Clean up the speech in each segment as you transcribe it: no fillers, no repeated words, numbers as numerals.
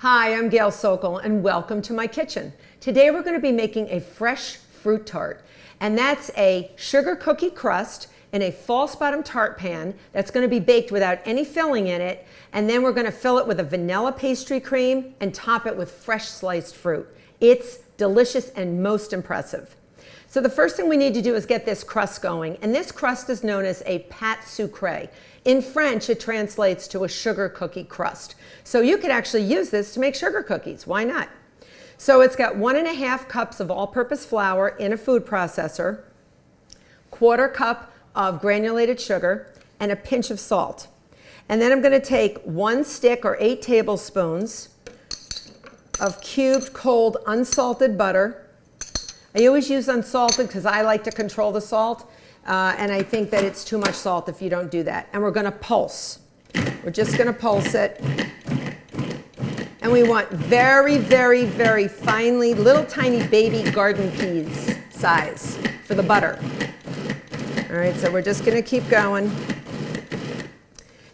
Hi, I'm Gail Sokol and welcome to my kitchen. Today we're going to be making a fresh fruit tart, and that's a sugar cookie crust in a false bottom tart pan that's going to be baked without any filling in it, and then we're going to fill it with a vanilla pastry cream and top it with fresh sliced fruit. It's delicious and most impressive. So the first thing we need to do is get this crust going, and this crust is known as a pâte sucrée. In French, it translates to a sugar cookie crust. So you could actually use this to make sugar cookies. Why not? So it's got 1.5 cups of all-purpose flour in a food processor, 1/4 cup of granulated sugar, and a pinch of salt. And then I'm going to take 1 stick or 8 tablespoons of cubed cold unsalted butter. I always use unsalted because I like to control the salt, and I think that it's too much salt if you don't do that. And we're going to pulse. We're just going to pulse it. And we want very, very, very finely, little tiny baby garden peas size for the butter. All right, so we're just going to keep going.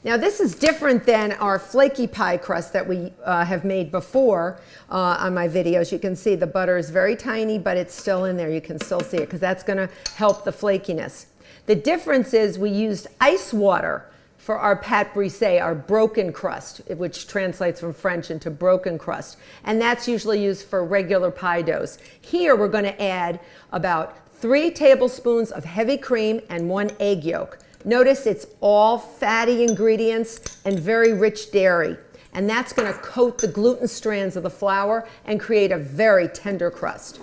Now this is different than our flaky pie crust that we have made before on my videos. You can see the butter is very tiny, but it's still in there. You can still see it because that's going to help the flakiness. The difference is we used ice water for our pâte brisée, our broken crust, which translates from French into broken crust. And that's usually used for regular pie doughs. Here we're going to add about 3 tablespoons of heavy cream and 1 egg yolk. Notice it's all fatty ingredients and very rich dairy. And that's going to coat the gluten strands of the flour and create a very tender crust.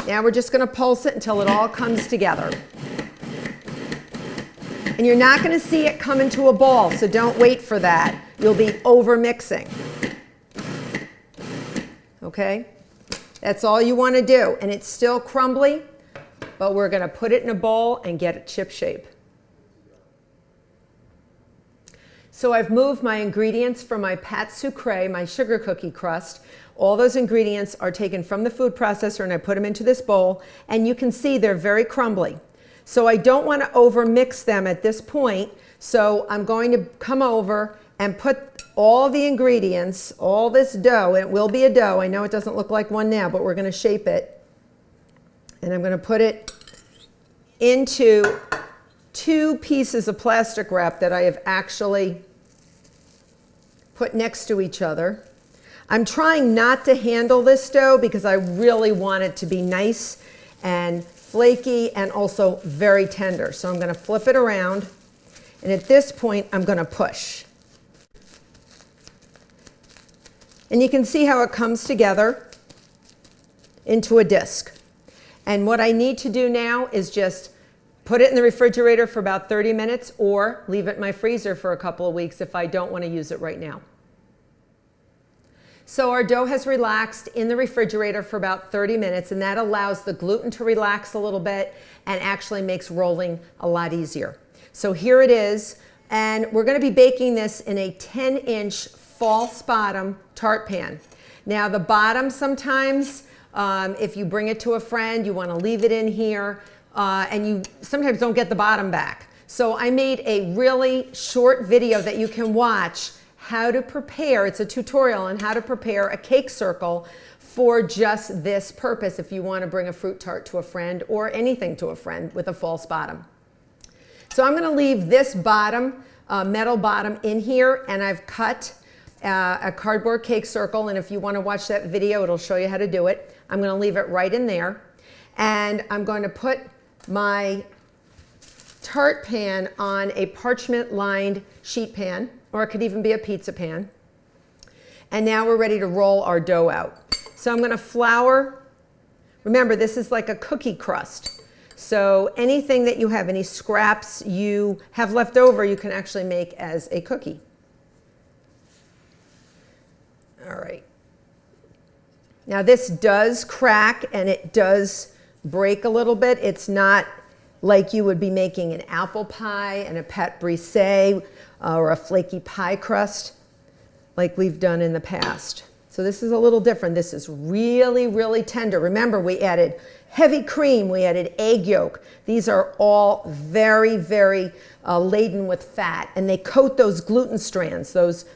Now we're just going to pulse it until it all comes together. And you're not going to see it come into a ball, so don't wait for that. You'll be over mixing. Okay? That's all you want to do. And it's still crumbly, but we're going to put it in a bowl and get it chip shape. So I've moved my ingredients from my pâte sucrée, my sugar cookie crust. All those ingredients are taken from the food processor and I put them into this bowl, and you can see they're very crumbly. So I don't want to over mix them at this point, so I'm going to come over and put all the ingredients, all this dough, and it will be a dough. I know it doesn't look like one now, but we're going to shape it. And I'm going to put it into 2 pieces of plastic wrap that I have actually put next to each other. I'm trying not to handle this dough because I really want it to be nice and flaky and also very tender. So I'm going to flip it around, and at this point I'm going to push. And you can see how it comes together into a disc. And what I need to do now is just put it in the refrigerator for about 30 minutes or leave it in my freezer for a couple of weeks if I don't want to use it right now. So our dough has relaxed in the refrigerator for about 30 minutes, and that allows the gluten to relax a little bit and actually makes rolling a lot easier. So here it is, and we're going to be baking this in a 10-inch false bottom tart pan. Now the bottom sometimes, if you bring it to a friend, you want to leave it in here. And you sometimes don't get the bottom back. So I made a really short video that you can watch how to prepare. It's a tutorial on how to prepare a cake circle for just this purpose if you want to bring a fruit tart to a friend or anything to a friend with a false bottom. So I'm going to leave this bottom, metal bottom in here, and I've cut a cardboard cake circle, and if you want to watch that video, it'll show you how to do it. I'm going to leave it right in there, and I'm going to put my tart pan on a parchment lined sheet pan, or it could even be a pizza pan. And now we're ready to roll our dough out. So I'm going to flour. Remember, this is like a cookie crust. So anything that you have, any scraps you have left over, you can actually make as a cookie. All right. Now this does crack and it does break a little bit. It's not like you would be making an apple pie and a pâte brisée or a flaky pie crust like we've done in the past. So this is a little different. This is really, really tender. Remember, we added heavy cream, we added egg yolk. These are all very, very laden with fat, and they coat those gluten strands, those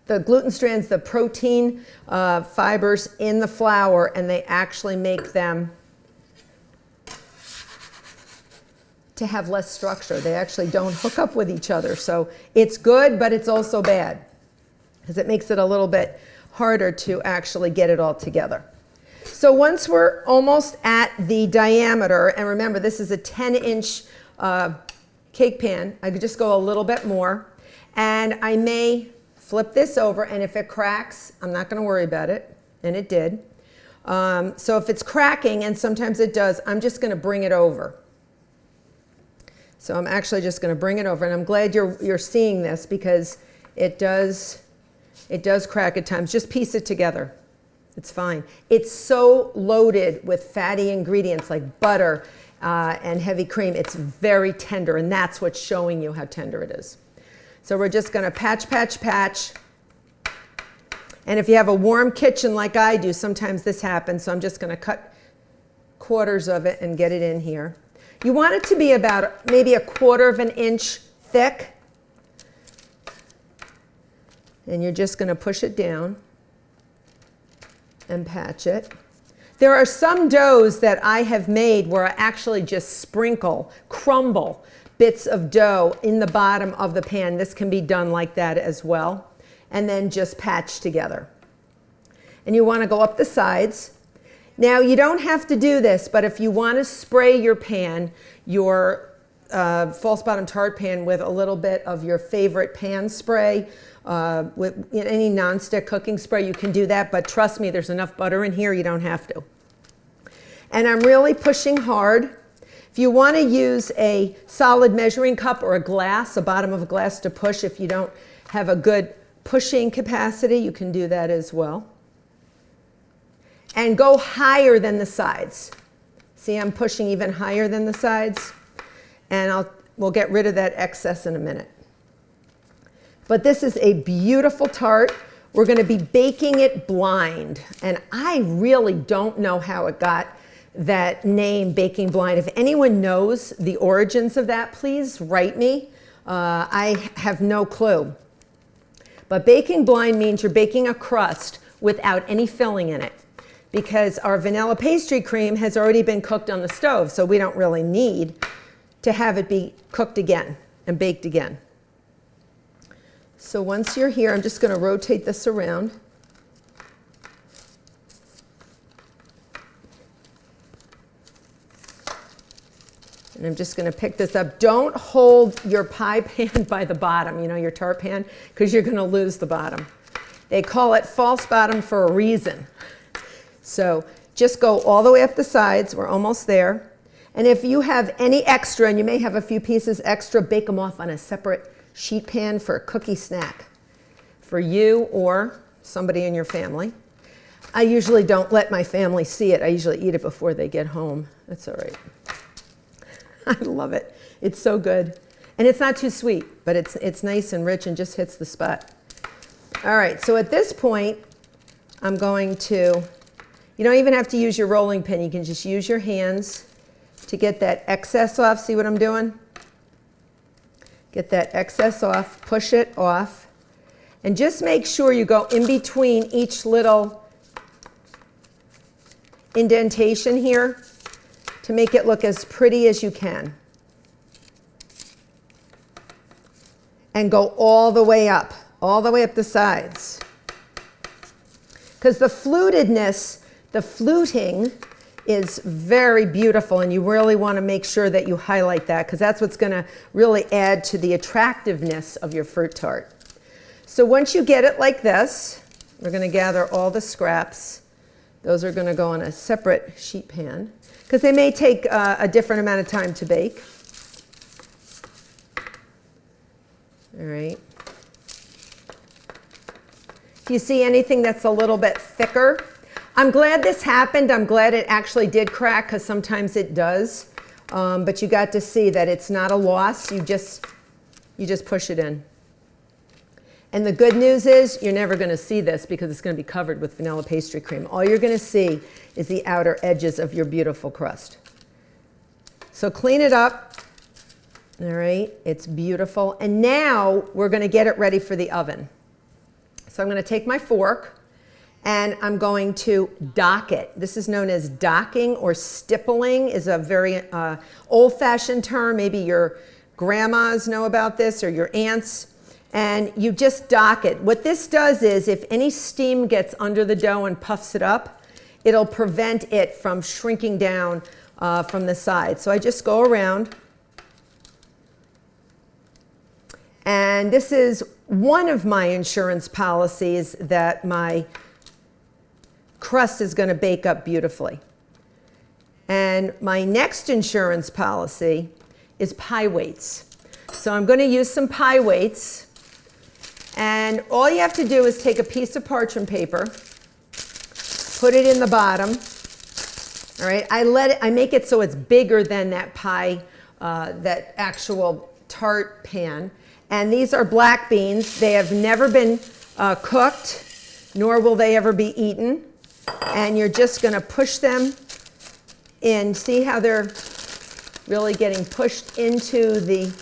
the gluten strands, the protein fibers in the flour, and they actually make them to have less structure. They actually don't hook up with each other. So it's good, but it's also bad because it makes it a little bit harder to actually get it all together. So once we're almost at the diameter, and remember this is a 10-inch cake pan, I could just go a little bit more, and I may flip this over, and if it cracks, I'm not going to worry about it, and it did. So if it's cracking, and sometimes it does, I'm just going to bring it over. So I'm actually just going to bring it over, and I'm glad you're seeing this because it does crack at times. Just piece it together. It's fine. It's so loaded with fatty ingredients like butter and heavy cream. It's very tender, and that's what's showing you how tender it is. So we're just going to patch, patch, patch. And if you have a warm kitchen like I do, sometimes this happens. So I'm just going to cut quarters of it and get it in here. You want it to be about maybe 1/4 of an inch thick. And you're just going to push it down and patch it. There are some doughs that I have made where I actually just sprinkle, crumble bits of dough in the bottom of the pan. This can be done like that as well. And then just patch together. And you want to go up the sides. Now you don't have to do this, but if you want to spray your pan, your false bottom tart pan, with a little bit of your favorite pan spray, with any nonstick cooking spray, you can do that, but trust me, there's enough butter in here, you don't have to. And I'm really pushing hard. If you want to use a solid measuring cup or a glass, a bottom of a glass to push, if you don't have a good pushing capacity, you can do that as well. And go higher than the sides. See, I'm pushing even higher than the sides, and we'll get rid of that excess in a minute. But this is a beautiful tart. We're going to be baking it blind, and I really don't know how it got that name, baking blind. If anyone knows the origins of that, please write me. I have no clue. But baking blind means you're baking a crust without any filling in it, because our vanilla pastry cream has already been cooked on the stove, so we don't really need to have it be cooked again and baked again. So once you're here, I'm just going to rotate this around. And I'm just going to pick this up. Don't hold your pie pan by the bottom, you know, your tart pan, because you're going to lose the bottom. They call it false bottom for a reason. So just go all the way up the sides. We're almost there. And if you have any extra, and you may have a few pieces extra, bake them off on a separate sheet pan for a cookie snack for you or somebody in your family. I usually don't let my family see it. I usually eat it before they get home. That's all right. I love it. It's so good. And it's not too sweet, but it's nice and rich and just hits the spot. All right, so at this point, I'm going to, you don't even have to use your rolling pin. You can just use your hands to get that excess off. See what I'm doing? Get that excess off, push it off, and just make sure you go in between each little indentation here to make it look as pretty as you can. And go all the way up the sides. Because the flutedness, the fluting is very beautiful, and you really want to make sure that you highlight that, because that's what's going to really add to the attractiveness of your fruit tart. So once you get it like this, we're going to gather all the scraps. Those are going to go in a separate sheet pan, because they may take a different amount of time to bake. All right. If you see anything that's a little bit thicker, I'm glad this happened. I'm glad it actually did crack, because sometimes it does. But you got to see that it's not a loss. You just push it in. And the good news is you're never going to see this, because it's going to be covered with vanilla pastry cream. All you're going to see is the outer edges of your beautiful crust. So clean it up. All right, it's beautiful. And now we're going to get it ready for the oven. So I'm going to take my fork and I'm going to dock it. This is known as docking, or stippling is a very old-fashioned term. Maybe your grandmas know about this, or your aunts. And you just dock it. What this does is, if any steam gets under the dough and puffs it up, it'll prevent it from shrinking down from the side. So I just go around. And this is one of my insurance policies that my crust is going to bake up beautifully. And my next insurance policy is pie weights. So I'm going to use some pie weights. And all you have to do is take a piece of parchment paper, put it in the bottom. All right, I make it so it's bigger than that pie, that actual tart pan. And these are black beans. They have never been cooked, nor will they ever be eaten. And you're just going to push them in. See how they're really getting pushed into the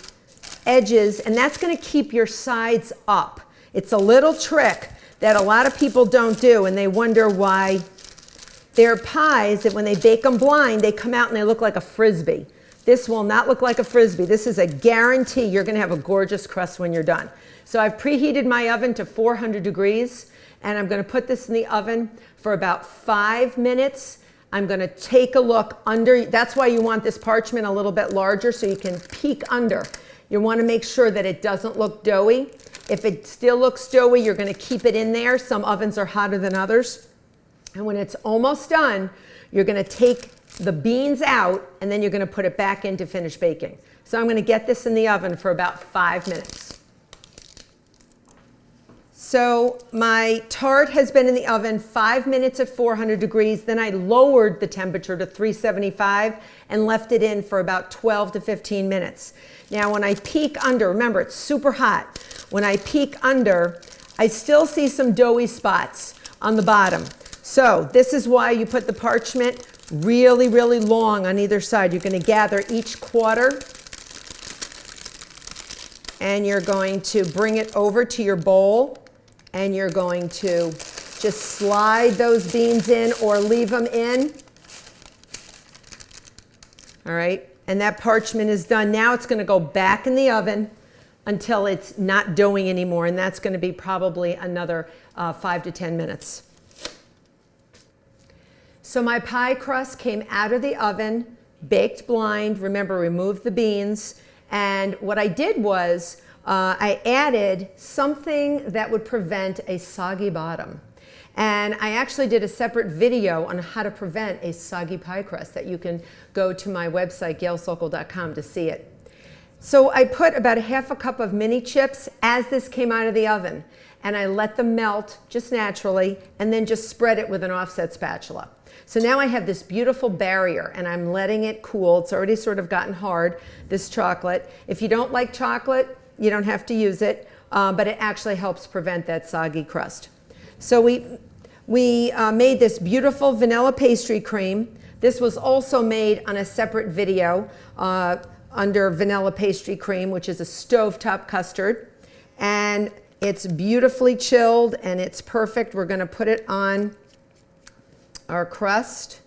edges, and that's going to keep your sides up. It's a little trick that a lot of people don't do, and they wonder why their pies, that when they bake them blind, they come out and they look like a Frisbee. This will not look like a Frisbee. This is a guarantee you're going to have a gorgeous crust when you're done. So I've preheated my oven to 400 degrees, and I'm going to put this in the oven for about 5 minutes. I'm going to take a look under. That's why you want this parchment a little bit larger, so you can peek under. You want to make sure that it doesn't look doughy. If it still looks doughy, you're going to keep it in there. Some ovens are hotter than others. And when it's almost done, you're going to take the beans out, and then you're going to put it back in to finish baking. So I'm going to get this in the oven for about 5 minutes. So my tart has been in the oven 5 minutes at 400 degrees. Then I lowered the temperature to 375 and left it in for about 12 to 15 minutes. Now when I peek under, remember it's super hot. When I peek under, I still see some doughy spots on the bottom. So this is why you put the parchment really, really long on either side. You're going to gather each quarter, and you're going to bring it over to your bowl, and you're going to just slide those beans in or leave them in. All right, and that parchment is done. Now it's going to go back in the oven until it's not doughy anymore, and that's going to be probably another 5 to 10 minutes. So my pie crust came out of the oven, baked blind. Remember, removed the beans. And what I did was I added something that would prevent a soggy bottom. And I actually did a separate video on how to prevent a soggy pie crust that you can go to my website, gailsokol.com, to see it. So I put about 1/2 cup of mini chips as this came out of the oven. And I let them melt just naturally, and then just spread it with an offset spatula. So now I have this beautiful barrier, and I'm letting it cool. It's already sort of gotten hard, this chocolate. If you don't like chocolate, you don't have to use it, but it actually helps prevent that soggy crust. So we made this beautiful vanilla pastry cream. This was also made on a separate video under vanilla pastry cream, which is a stovetop custard. And it's beautifully chilled, and it's perfect. We're going to put it on our crust.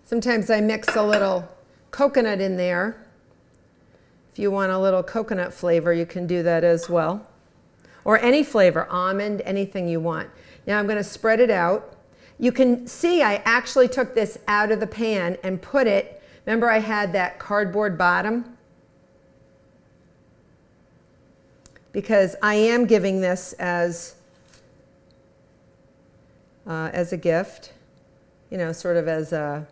Sometimes I mix a little coconut in there. If you want a little coconut flavor, you can do that as well. Or any flavor, almond, anything you want. Now I'm going to spread it out. You can see I actually took this out of the pan and put it, remember I had that cardboard bottom? Because I am giving this as a gift, you know, sort of as a,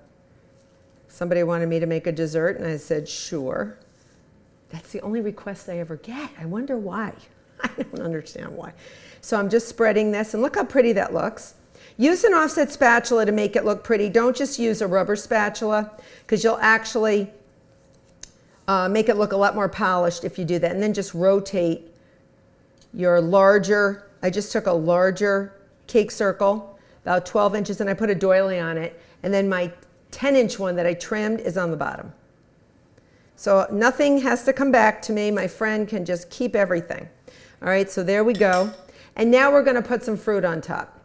somebody wanted me to make a dessert, and I said, sure. That's the only request I ever get. I wonder why. I don't understand why. So I'm just spreading this, and look how pretty that looks. Use an offset spatula to make it look pretty. Don't just use a rubber spatula, because you'll actually make it look a lot more polished if you do that. And then just rotate your larger, I just took a larger cake circle, about 12 inches, and I put a doily on it. And then my 10-inch one that I trimmed is on the bottom. So nothing has to come back to me. My friend can just keep everything. All right, so there we go. And now we're going to put some fruit on top.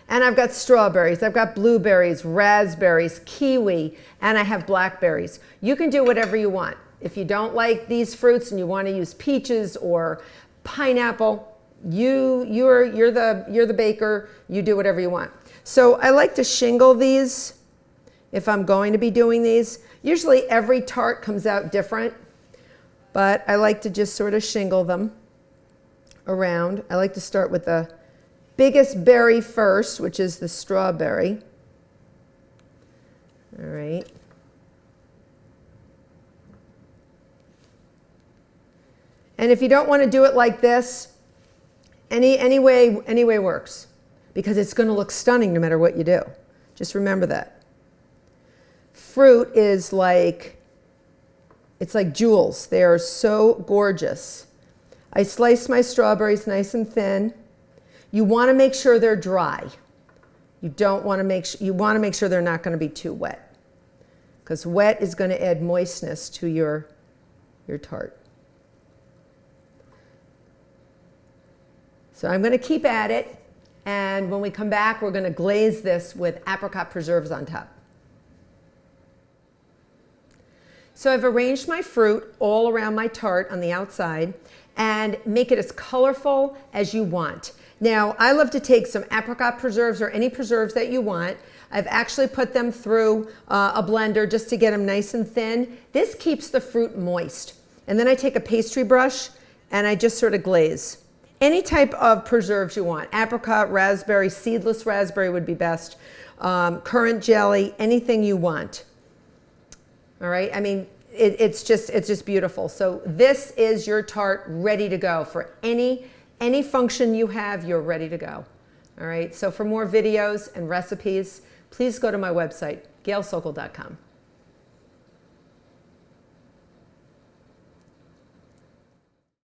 And I've got strawberries, I've got blueberries, raspberries, kiwi, and I have blackberries. You can do whatever you want. If you don't like these fruits and you want to use peaches or pineapple, you're the baker, you do whatever you want. So I like to shingle these if I'm going to be doing these. Usually every tart comes out different, but I like to just sort of shingle them around. I like to start with the biggest berry first, which is the strawberry. All right. And if you don't want to do it like this, any way works, because it's going to look stunning no matter what you do. Just remember that. Fruit is like, it's like jewels. They are so gorgeous. I slice my strawberries nice and thin. You want to make sure they're dry. You want to make sure they're not going to be too wet, because wet is going to add moistness to your tart. So I'm going to keep at it, and when we come back, we're going to glaze this with apricot preserves on top. So I've arranged my fruit all around my tart on the outside, and make it as colorful as you want. Now, I love to take some apricot preserves or any preserves that you want. I've actually put them through a blender just to get them nice and thin. This keeps the fruit moist. And then I take a pastry brush and I just sort of glaze. Any type of preserves you want. Apricot, raspberry, seedless raspberry would be best. Currant jelly, anything you want. All right, I mean, it's just beautiful. So this is your tart ready to go. For any function you have, you're ready to go. All right, so for more videos and recipes, please go to my website, gailsokol.com.